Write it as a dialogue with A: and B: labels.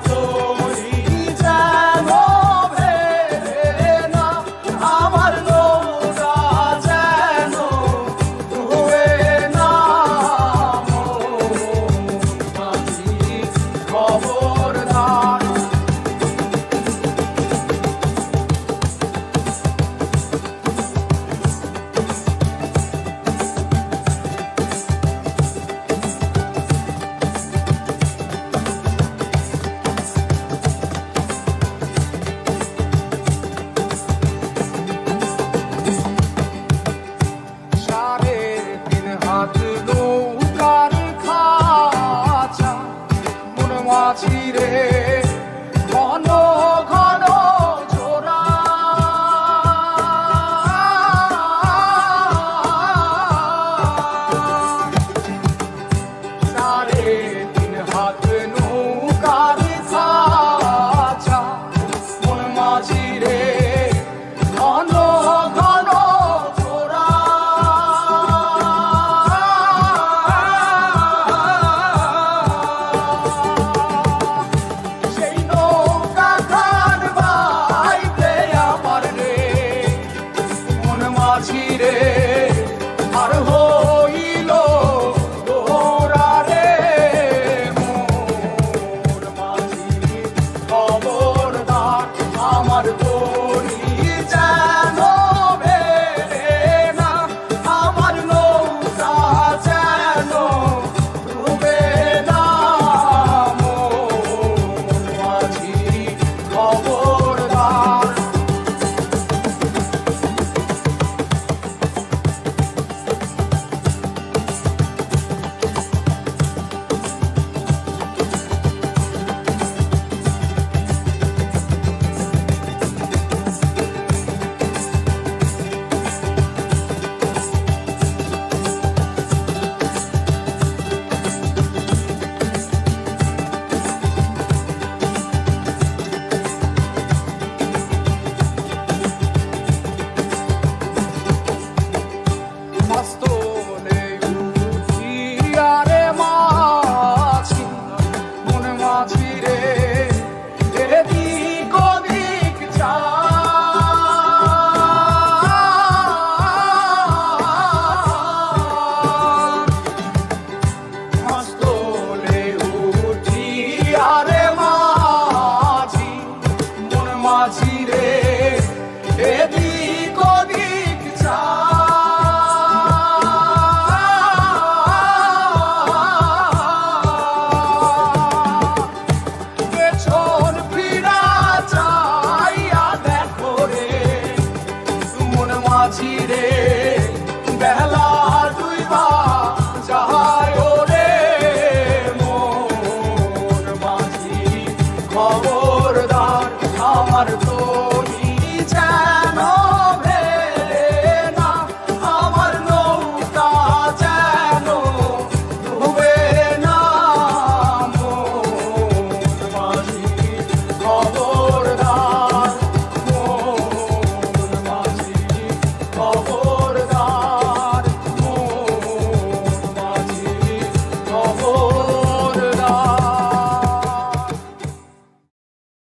A: তরি যেন ভেড়ে না, আমার নৌকা যেন ডুবে না। মাঝি খবরদার। নৌকার খাঁচা মন মাঝিরে ঘন ঘন জোড়া, সাড়ে তিন হাত নৌকার খাঁচা মন মাঝিরে ঘন ঘন জোড়া। মাঝিরে আর হইল দোরা রে, মোর মাঝি খবরদার। আমার তরি যেন ভেড়ে না, আমার নৌকা যেন ডুবে না। মোর মাঝি খবরদার। মস্তলে উঠিয়া রে মাঝি মন মাঝিরে এদিক ওদিক চায়। মস্তলে উঠিয়া রে মাঝি মন মাঝিরে এদিক ওদিক চায়। মাঝিরে বেলা ডুইবা যায় রে, মোর মাঝি খবরদার। আমার তো